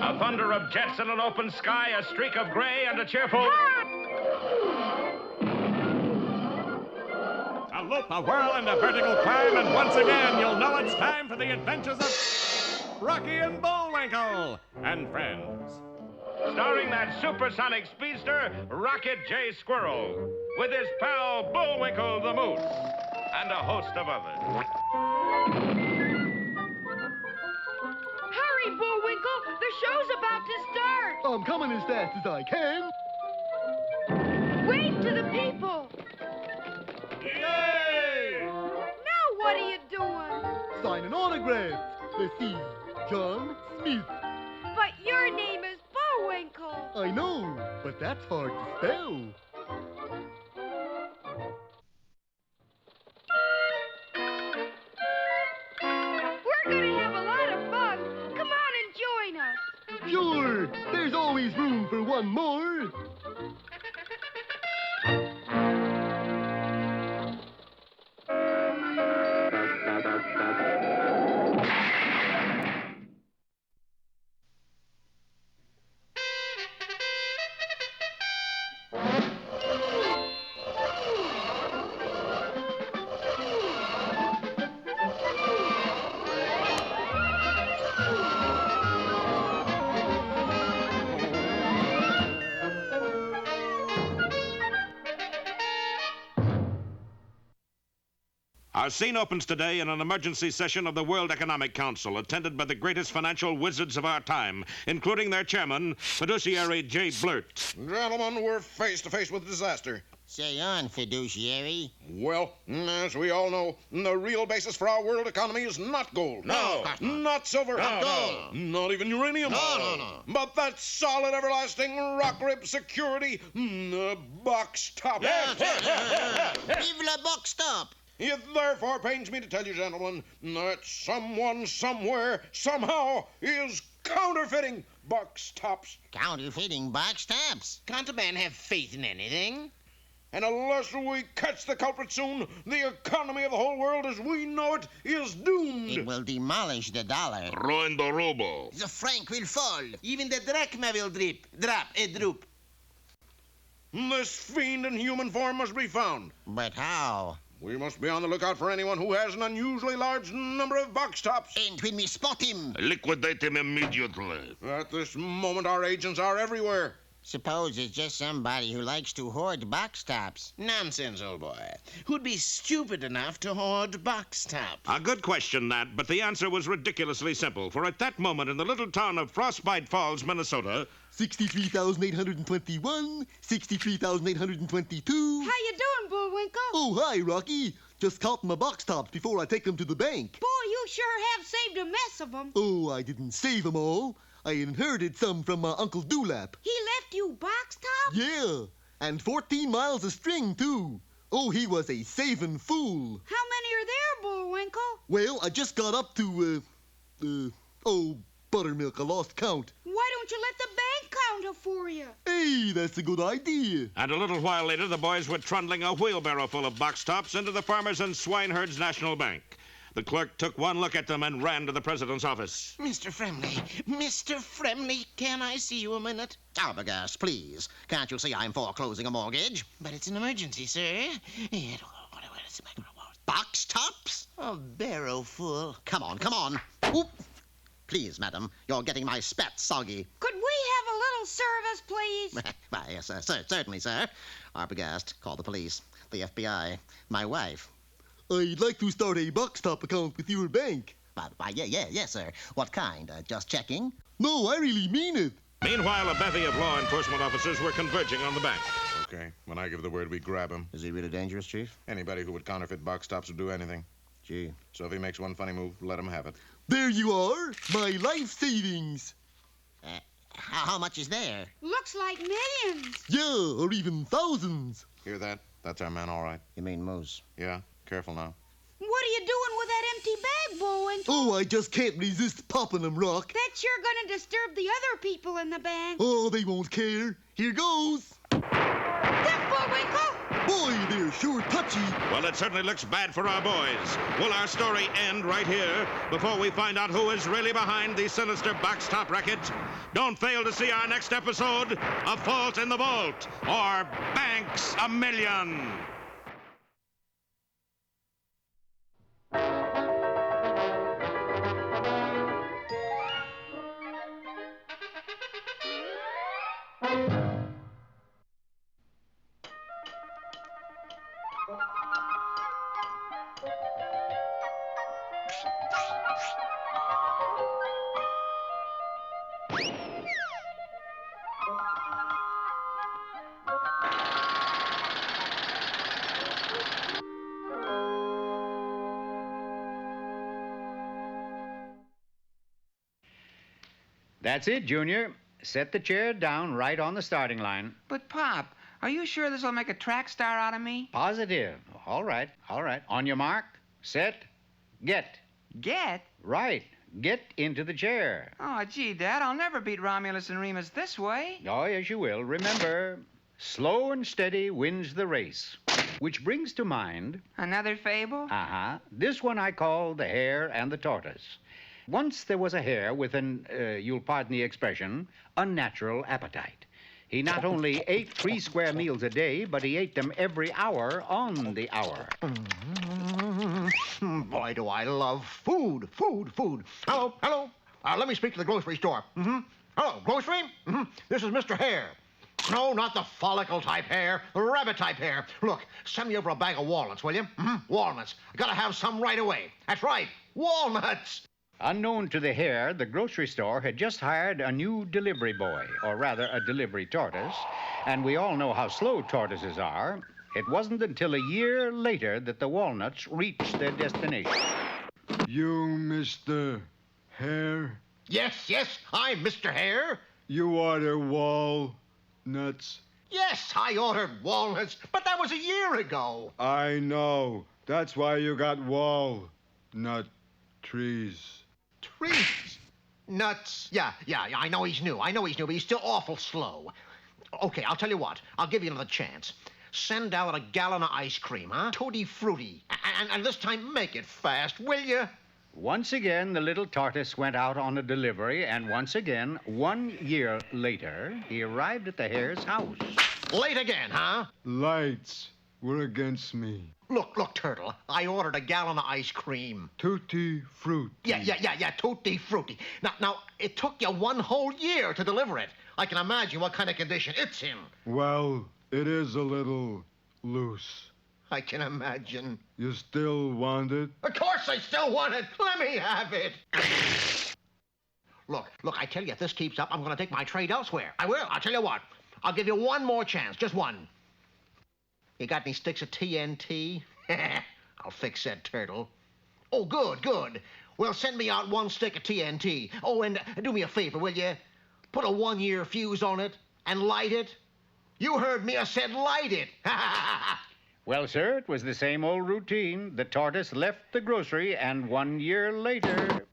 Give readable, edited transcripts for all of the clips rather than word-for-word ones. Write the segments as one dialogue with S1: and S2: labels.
S1: A thunder of jets in an open sky, a streak of gray, and a cheerful...
S2: A loop, a whirl, and a vertical climb, and once again, you'll know it's time for the adventures of Rocky and Bullwinkle and friends.
S1: Starring that supersonic speedster, Rocket J. Squirrel, with his pal Bullwinkle the Moose, and a host of others.
S3: Hurry, Bullwinkle! The show's about to start!
S4: I'm coming as fast as I can.
S3: Wave to the people!
S2: Yay!
S3: Now what are you doing?
S4: Signing autographs. Let's see. John Smith.
S3: But your name is Bullwinkle.
S4: I know, but that's hard to spell.
S3: We're gonna have a lot of fun. Come on and join us.
S4: Sure, there's always room for one more.
S5: Our scene opens today in an emergency session of the World Economic Council, attended by the greatest financial wizards of our time, including their chairman, fiduciary J. Blurt.
S6: Gentlemen, we're face to face with disaster.
S7: Say on, fiduciary.
S6: Well, as we all know, the real basis for our world economy is not gold.
S7: No.
S6: Not silver.
S7: Not gold.
S6: Not even uranium.
S7: No.
S6: But that solid, everlasting rock rib security, the box top.
S7: Vive la box top.
S6: It therefore pains me to tell you, gentlemen, that someone, somewhere, somehow is counterfeiting box tops.
S7: Counterfeiting box tops.
S8: Can't a man have faith in anything?
S6: And unless we catch the culprit soon, the economy of the whole world as we know it is doomed.
S7: It will demolish the dollar.
S5: Ruin the ruble.
S7: The franc will fall.
S8: Even the drachma will droop.
S6: This fiend in human form must be found.
S7: But how?
S6: We must be on the lookout for anyone who has an unusually large number of box tops.
S7: And when we spot him,
S5: Liquidate him immediately.
S6: At this moment, our agents are everywhere.
S7: suppose it's just somebody who likes to hoard box tops.
S8: Nonsense, old boy. Who'd be stupid enough to hoard box tops?
S5: A good question, that, but the answer was ridiculously simple. For at that moment in the little town of Frostbite Falls, Minnesota,
S4: 63,821, 63,822.
S3: How you doing, Bullwinkle?
S4: Oh, hi, Rocky. Just counting my box tops before I take them to the bank.
S3: Boy, you sure have saved a mess of them.
S4: Oh, I didn't save them all. I inherited some from my Uncle Dewlap.
S3: He left you box tops?
S4: Yeah, and 14 miles of string, too. Oh, he was a saving fool.
S3: How many are there, Bullwinkle?
S4: Well, I just got up to, buttermilk. I lost count.
S3: Why don't you let the bank count it for you?
S4: Hey, that's a good idea.
S5: and a little while later, the boys were trundling a wheelbarrow full of box tops into the Farmers and Swineherds National Bank. The clerk took one look at them and ran to the president's office.
S8: Mr. Fremley, can I see you a minute?
S7: Arbogast, please. Can't you see I'm foreclosing a mortgage?
S8: But it's an emergency, sir.
S7: Box tops?
S8: A barrow full.
S7: Come on. Oop. Please, madam, you're getting my spat soggy.
S3: Could we have a little service, please?
S7: Why, yes, certainly, sir. Arbogast, call the police, the FBI, my wife.
S4: I'd like to start a box top account with your bank.
S7: Yes, sir. What kind? Just checking?
S4: No, I really mean it.
S5: Meanwhile, a bevy of law enforcement officers were converging on the bank.
S6: Okay, when I give the word, we grab him.
S7: Is he really dangerous, Chief?
S6: Anybody who would counterfeit box tops would do anything.
S7: Gee.
S6: So if he makes one funny move, let him have it.
S4: There you are, my life savings.
S7: How much is there?
S3: Looks like millions.
S4: Yeah, or even thousands.
S6: Hear that? That's our man, all right.
S7: You mean Moose?
S6: Yeah, careful now.
S3: What are you doing with that empty bag, Bullwinkle?
S4: Oh, I just can't resist popping them, Rock.
S3: That's sure gonna disturb the other people in the bank.
S4: Oh, they won't care. Here goes.
S3: There, Bullwinkle!
S4: Boy, they're sure touchy.
S5: Well, it certainly looks bad for our boys. Will our story end right here before we find out who is really behind the sinister box top racket? Don't fail to see our next episode of Fault in the Vault or Banks a Million.
S9: That's it, Junior. Set the chair down right on the starting line.
S10: But, Pop, are you sure this'll make a track star out of me?
S9: Positive. All right, all right. On your mark, set, get.
S10: Get?
S9: Right. Get into the chair.
S10: Oh, gee, Dad, I'll never beat Romulus and Remus this way.
S9: Oh, yes, you will. Remember, slow and steady wins the race. Which brings to mind...
S10: Another fable?
S9: Uh-huh. This one I call The Hare and the Tortoise. Once there was a hare with an, you'll pardon the expression, unnatural appetite. He not only ate 3 square meals a day, but he ate them every hour on the hour.
S6: Boy, do I love food, food, food. Hello, hello. Let me speak to the grocery store. Hello, grocery? This is Mr. Hare. No, not the follicle-type hare, the rabbit-type hare. Look, send me over a bag of walnuts, will you? Walnuts. I gotta have some right away. That's right, walnuts.
S9: Unknown to the hare, the grocery store had just hired a new delivery boy, or rather a delivery tortoise, and we all know how slow tortoises are. It wasn't until a year later that the walnuts reached their destination.
S11: You, Mr. Hare?
S6: Yes, I'm Mr. Hare.
S11: You order walnuts?
S6: Yes, I ordered walnuts, but that was a year ago.
S11: I know. That's why you got walnut trees.
S6: Trees? Nuts. Yeah, I know he's new, but he's still awful slow. Okay, I'll tell you what. I'll give you another chance. Send out a gallon of ice cream, huh? Tutti frutti. And this time make it fast, will you?
S9: Once again, the little tortoise went out on a delivery, and once again, 1 year later, he arrived at the hare's house.
S6: Late again, huh?
S11: Lights were against me.
S6: Look, Turtle, I ordered a gallon of ice cream.
S11: Tutti frutti.
S6: Yeah, tutti frutti. Now, it took you 1 whole year to deliver it. I can imagine what kind of condition it's in.
S11: Well, it is a little loose.
S6: I can imagine.
S11: You still want it?
S6: Of course I still want it. Let me have it. Look, I tell you, if this keeps up, I'm going to take my trade elsewhere. I will. I'll tell you what. I'll give you 1 more chance, just 1. You got any sticks of TNT? I'll fix that, Turtle. Oh, good. Well, send me out 1 stick of TNT. Oh, and do me a favor, will you? Put a 1-year fuse on it and light it. You heard me. I said light it.
S9: Well, sir, it was the same old routine. The tortoise left the grocery, and 1 year later...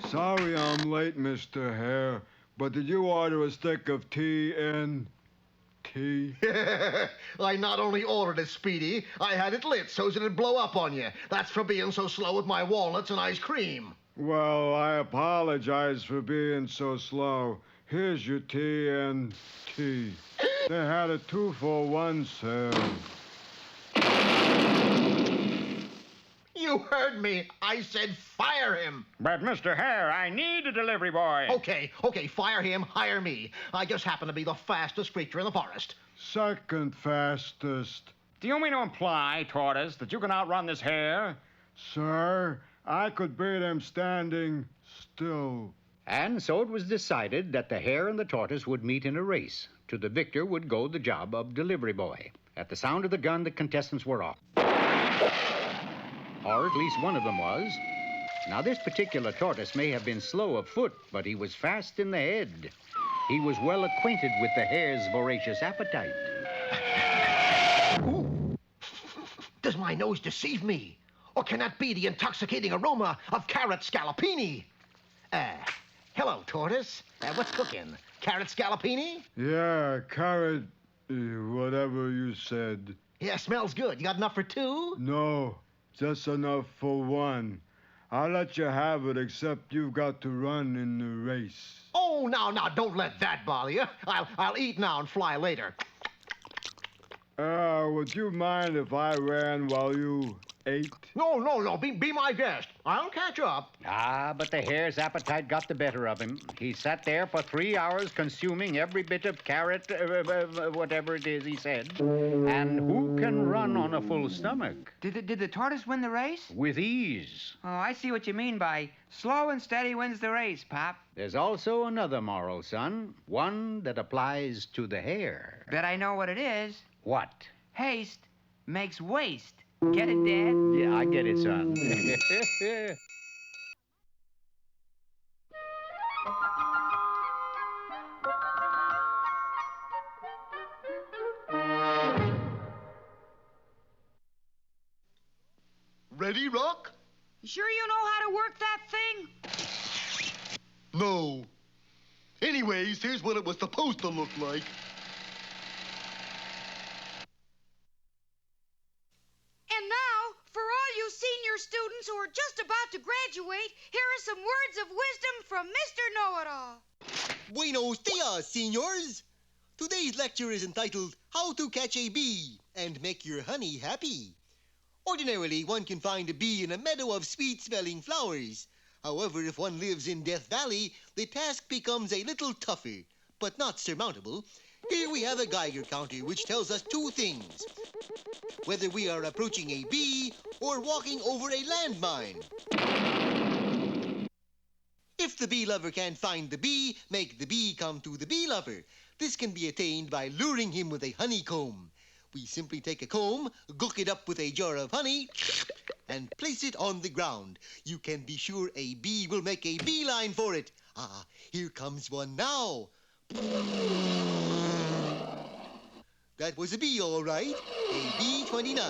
S11: Sorry I'm late, Mr. Hare, but did you order a stick of TNT?
S6: I not only ordered it, Speedy, I had it lit so it'd blow up on you. That's for being so slow with my walnuts and ice cream.
S11: Well, I apologize for being so slow. Here's your TNT. They had a 2-for-1 sale.
S6: You heard me. I said fire him.
S9: But, Mr. Hare, I need a delivery boy.
S6: Okay, fire him, hire me. I just happen to be the fastest creature in the forest.
S11: Second fastest.
S2: Do you mean to imply, Tortoise, that you can outrun this hare?
S11: Sir, I could beat him standing still.
S9: And so it was decided that the hare and the tortoise would meet in a race. To the victor would go the job of delivery boy. At the sound of the gun, the contestants were off. Or at least one of them was. Now, this particular tortoise may have been slow of foot, but he was fast in the head. He was well acquainted with the hare's voracious appetite.
S6: Ooh. Does my nose deceive me? Or can that be the intoxicating aroma of carrot scallopini? Hello, Tortoise. What's cooking? Carrot scallopini?
S11: Yeah, carrot, whatever you said.
S6: Yeah, smells good. You got enough for two?
S11: No, just enough for one. I'll let you have it, except you've got to run in the race.
S6: Oh, now, don't let that bother you. I'll eat now and fly later.
S11: Would you mind if I ran while you ate?
S6: No. Be my guest. I'll catch up.
S9: Ah, but the hare's appetite got the better of him. He sat there for 3 hours consuming every bit of carrot, whatever it is he said. And who can run on a full stomach?
S10: Did the tortoise win the race?
S9: With ease.
S10: Oh, I see what you mean by slow and steady wins the race, Pop.
S9: There's also another moral, son. One that applies to the hare.
S10: Bet I know what it is.
S9: What?
S10: Haste makes waste. Get it, Dad?
S9: Yeah, I get it, son.
S4: Ready, Rock?
S3: You sure you know how to work that thing?
S4: No. Anyways, here's what it was supposed to look like.
S3: And now, for all you senior students who are just about to graduate, here are some words of wisdom from Mr. Know-It-All.
S4: Buenos dias, senors. Today's lecture is entitled How to Catch a Bee and Make Your Honey Happy. Ordinarily, one can find a bee in a meadow of sweet-smelling flowers. However, if one lives in Death Valley, the task becomes a little tougher, but not surmountable. Here we have a Geiger counter which tells us two things. Whether we are approaching a bee or walking over a landmine. If the bee lover can't find the bee, make the bee come to the bee lover. This can be attained by luring him with a honeycomb. We simply take a comb, gook it up with a jar of honey, and place it on the ground. You can be sure a bee will make a beeline for it. Ah, here comes one now. That was a bee, all right. A bee-29.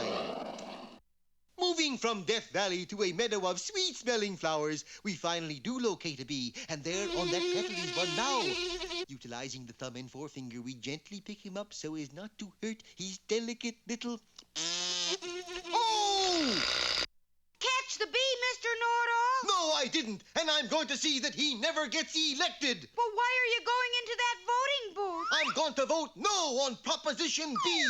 S4: Moving from Death Valley to a meadow of sweet-smelling flowers, we finally do locate a bee, and there on that petal is one now. Utilizing the thumb and forefinger, we gently pick him up so as not to hurt his delicate little... Oh!
S3: Catch the bee, Mr. Know-It-All?
S4: No, I didn't, and I'm going to see that he never gets elected.
S3: Well, why are you going into that voting booth?
S4: I'm going to vote no on Proposition B.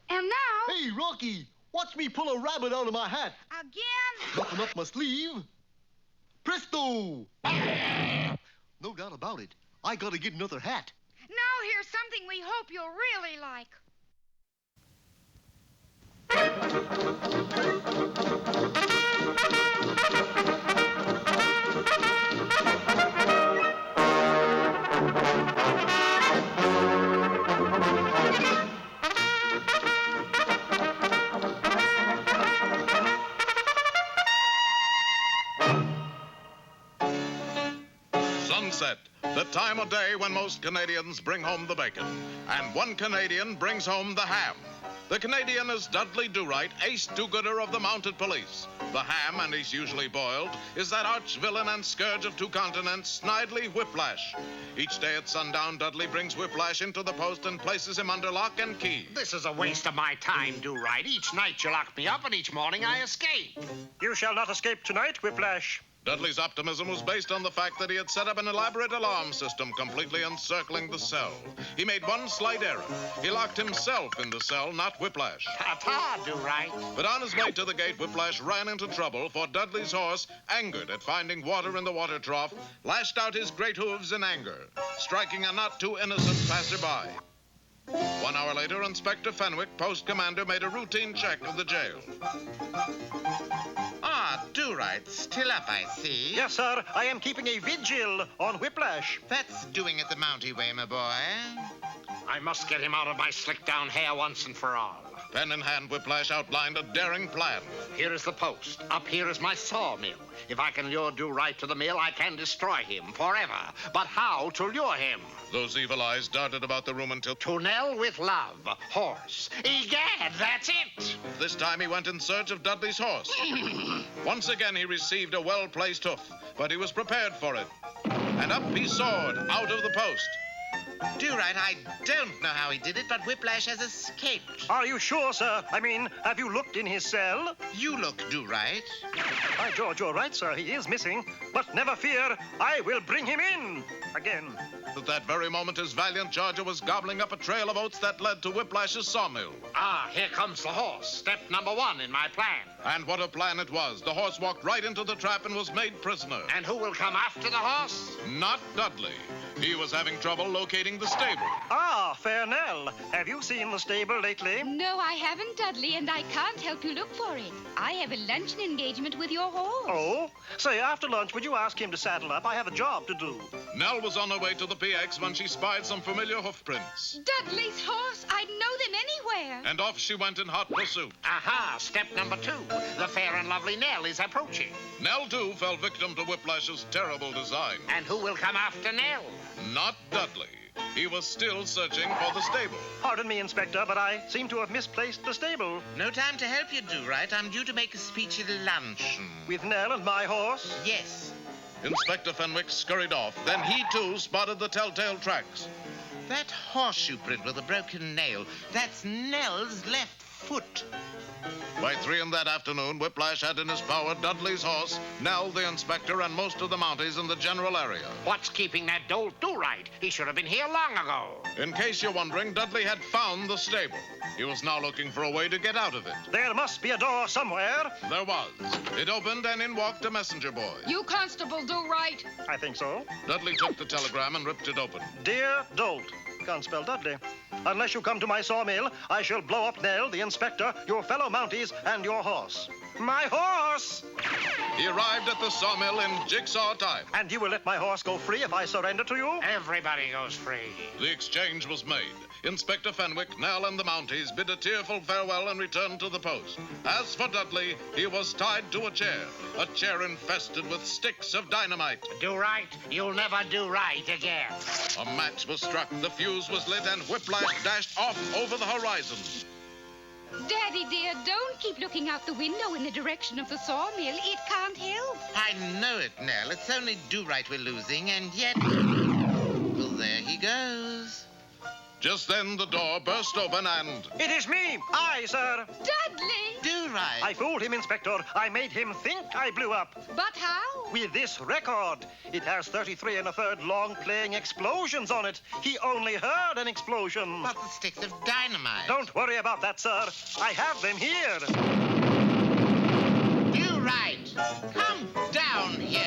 S3: And now...
S4: Hey, Rocky, watch me pull a rabbit out of my hat.
S3: Again?
S4: Nothing up my sleeve. Presto! No doubt about it. I gotta get another hat.
S3: Now here's something we hope you'll really like.
S5: Sunset, the time of day when most Canadians bring home the bacon. And one Canadian brings home the ham. The Canadian is Dudley Do-Right, ace do-gooder of the mounted police. The ham, and he's usually boiled, is that arch-villain and scourge of two continents, Snidely Whiplash. Each day at sundown, Dudley brings Whiplash into the post and places him under lock and key.
S6: This is a waste of my time, Do-Right. Each night you lock me up, and each morning I escape.
S12: You shall not escape tonight, Whiplash.
S5: Dudley's optimism was based on the fact that he had set up an elaborate alarm system completely encircling the cell. He made one slight error. He locked himself in the cell, not Whiplash.
S6: Ta-ta, Do-Right.
S5: But on his way to the gate, Whiplash ran into trouble, for Dudley's horse, angered at finding water in the water trough, lashed out his great hooves in anger, striking a not too innocent passerby. 1 hour later, Inspector Fenwick, post commander, made a routine check of the jail.
S12: Ah, Do-Right, still up, I see. Yes, sir. I am keeping a vigil on Whiplash.
S6: That's doing it the Mountie way, my boy. I must get him out of my slick-down hair once and for all.
S5: Pen in hand, Whiplash outlined a daring plan.
S6: Here is the post. Up here is my sawmill. If I can lure Do-Right to the mill, I can destroy him forever. But how to lure him?
S5: Those evil eyes darted about the room until...
S6: Tunnel with love. Horse. Egad, that's it.
S5: This time he went in search of Dudley's horse. Once again he received a well-placed hoof. but he was prepared for it. And up he soared out of the post.
S8: Do-right, I don't know how he did it, but Whiplash has escaped.
S12: Are you sure, sir? I mean, have you looked in his cell?
S8: You look, Do-right.
S12: By George, you're right, sir. He is missing. But never fear, I will bring him in again.
S5: At that very moment, his valiant charger was gobbling up a trail of oats that led to Whiplash's sawmill.
S6: Ah, here comes the horse. Step number 1 in my plan.
S5: And what a plan it was. The horse walked right into the trap and was made prisoner.
S6: And who will come after the horse?
S5: Not Dudley. He was having trouble locating the stable.
S12: Ah, fair Nell. Have you seen the stable lately?
S3: No, I haven't, Dudley, and I can't help you look for it. I have a luncheon engagement with your horse.
S12: Oh? Say, after lunch, would you ask him to saddle up? I have a job to do.
S5: Nell was on her way to the PX when she spied some familiar hoof prints.
S3: Dudley's horse. I'd know them anywhere.
S5: And off she went in hot pursuit.
S6: Aha, step number 2. The fair and lovely Nell is approaching.
S5: Nell, too, fell victim to Whiplash's terrible design.
S6: And who will come after Nell?
S5: Not Dudley. He was still searching for the stable.
S12: Pardon me, Inspector, but I seem to have misplaced the stable.
S8: No time to help you, Do-right. I'm due to make a speech at luncheon.
S12: With Nell and my horse?
S8: Yes.
S5: Inspector Fenwick scurried off. Then he, too, spotted the telltale tracks.
S8: That horseshoe print with a broken nail, that's Nell's left foot.
S5: By 3 in that afternoon, Whiplash had in his power Dudley's horse, Nell, the inspector, and most of the Mounties in the general area.
S6: What's keeping that dolt Do-right? He should have been here long ago.
S5: In case you're wondering, Dudley had found the stable. He was now looking for a way to get out of it.
S12: There must be a door somewhere.
S5: There was. It opened, and in walked a messenger boy.
S3: You constable, Do-right.
S12: I think so.
S5: Dudley took the telegram and ripped it open.
S12: Dear Dolt. Can't spell Dudley. Unless you come to my sawmill, I shall blow up Nell, the inspector, your fellow Mounties, and your horse. My horse!
S5: He arrived at the sawmill in jigsaw time.
S12: And you will let my horse go free if I surrender to you?
S6: Everybody goes free.
S5: The exchange was made. Inspector Fenwick, Nell, and the Mounties bid a tearful farewell and returned to the post. As for Dudley, he was tied to a chair infested with sticks of dynamite.
S6: Do-right, you'll never do right again.
S5: A match was struck, the fuse was lit, and Whiplash dashed off over the horizon.
S3: Daddy, dear, don't keep looking out the window in the direction of the sawmill. It can't help.
S8: I know it, Nell. It's only Do-right we're losing, and yet... Well, there he goes.
S5: Just then, the door burst open and...
S12: It is me! I, sir!
S3: Dudley!
S8: Do-right.
S12: I fooled him, Inspector. I made him think I blew up.
S3: But how?
S12: With this record. It has 33 1/3 long-playing explosions on it. He only heard an explosion.
S8: But the sticks of dynamite.
S12: Don't worry about that, sir. I have them here.
S8: Do-right. Come down here.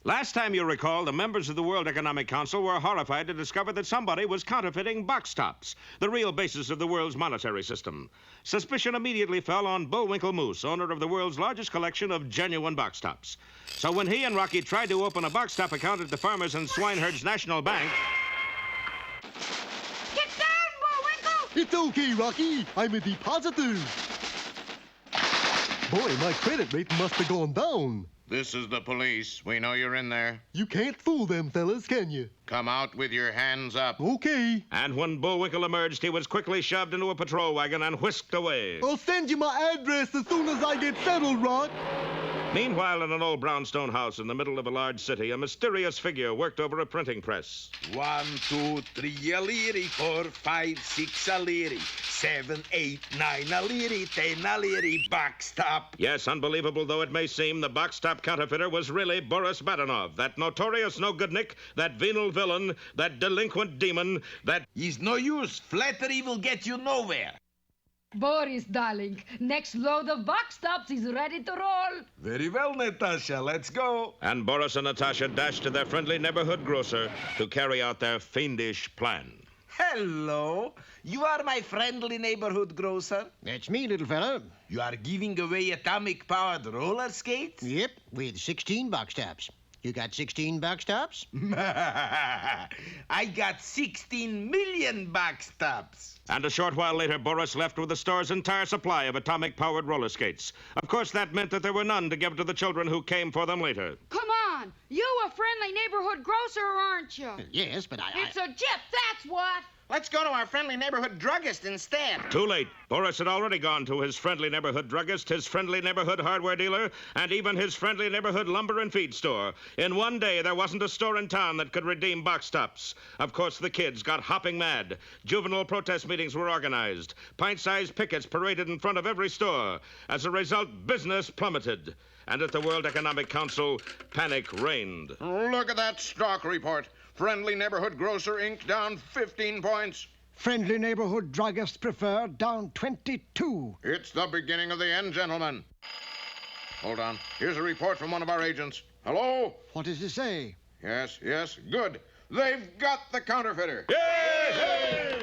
S1: Last time you recall, the members of the World Economic Council were horrified to discover that somebody was counterfeiting box tops, the real basis of the world's monetary system. Suspicion immediately fell on Bullwinkle Moose, owner of the world's largest collection of genuine box tops. So when he and Rocky tried to open a box top account at the Farmers and Swineherds National Bank...
S3: Get down, Bullwinkle!
S4: It's okay, Rocky. I'm a depositor. Boy, my credit rate must have gone down.
S5: This is the police. We know you're in there.
S4: You can't fool them fellas, can you?
S5: Come out with your hands up.
S4: Okay.
S1: And when Bullwinkle emerged, he was quickly shoved into a patrol wagon and whisked away.
S4: I'll send you my address as soon as I get settled, Rock.
S1: Meanwhile, in an old brownstone house in the middle of a large city, a mysterious figure worked over a printing press.
S13: 1, 2, 3 a liri, 4, 5, 6 a liri, 7, 8, 9 a liri, 10 a liri, box top.
S1: Yes, unbelievable though it may seem, the box top counterfeiter was really Boris Badenov, that notorious no-goodnik, that venal villain, that delinquent demon, that...
S13: It's no use. Flattery will get you nowhere.
S14: Boris, darling, next load of box tops is ready to roll.
S13: Very well, Natasha. Let's go.
S1: And Boris and Natasha dashed to their friendly neighborhood grocer to carry out their fiendish plan.
S13: Hello. You are my friendly neighborhood grocer?
S6: That's me, little fella.
S13: You are giving away atomic-powered roller skates?
S6: Yep, with 16 box tops. You got 16 box tops?
S13: I got 16 million box tops.
S1: And a short while later, Boris left with the store's entire supply of atomic-powered roller skates. Of course, that meant that there were none to give to the children who came for them later.
S3: Come on. You a friendly neighborhood grocer, aren't you?
S6: Yes, but
S3: It's a gyp, that's what.
S8: Let's go to our friendly neighborhood druggist instead.
S1: Too late. Boris had already gone to his friendly neighborhood druggist, his friendly neighborhood hardware dealer, and even his friendly neighborhood lumber and feed store. In one day, there wasn't a store in town that could redeem box tops. Of course, the kids got hopping mad. Juvenile protest meetings were organized. Pint-sized pickets paraded in front of every store. As a result, business plummeted. And at the World Economic Council, panic reigned.
S5: Look at that stock report. Friendly Neighborhood Grocer Inc. down 15 points.
S15: Friendly Neighborhood Druggist Preferred down 22.
S5: It's the beginning of the end, gentlemen. Hold on. Here's a report from one of our agents. Hello?
S15: What does it say?
S5: Yes, good. They've got the counterfeiter.
S1: Yay!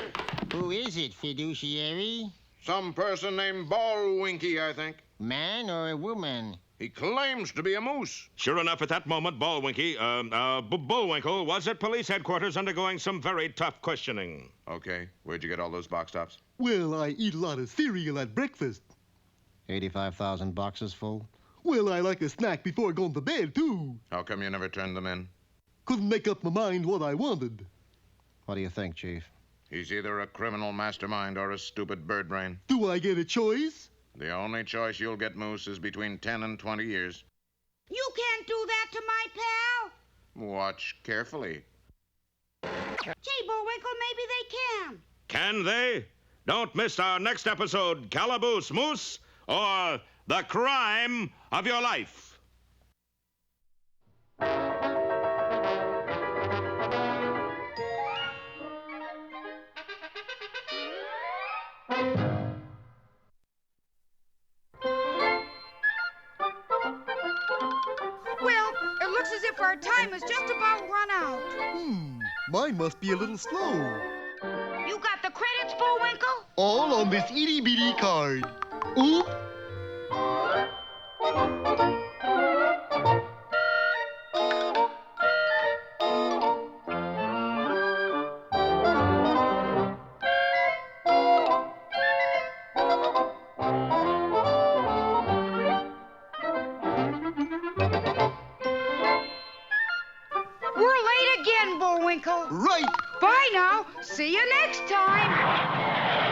S6: Who is it, fiduciary?
S5: Some person named Bullwinkle, I think.
S6: Man or a woman?
S5: He claims to be a moose.
S1: Sure enough, at that moment, Bullwinkle was at police headquarters undergoing some very tough questioning.
S5: Okay, where'd you get all those box tops?
S16: Well, I eat a lot of cereal at breakfast.
S6: 85,000 boxes full?
S16: Well, I like a snack before going to bed, too.
S5: How come you never turned them in?
S16: Couldn't make up my mind what I wanted.
S6: What do you think, Chief?
S5: He's either a criminal mastermind or a stupid bird brain.
S16: Do I get a choice?
S5: The only choice you'll get, Moose, is between 10 and 20 years.
S3: You can't do that to my pal.
S5: Watch carefully.
S3: Gee, Bullwinkle, maybe they can.
S1: Can they? Don't miss our next episode, Calaboose Moose, or The Crime of Your Life.
S3: Well, it looks as if our time is just about run out.
S16: Mine must be a little slow.
S3: You got the credits, Bullwinkle?
S16: All on this itty-bitty card. Oop.
S3: We're late again, Bullwinkle.
S16: Right.
S3: Bye now. See you next time.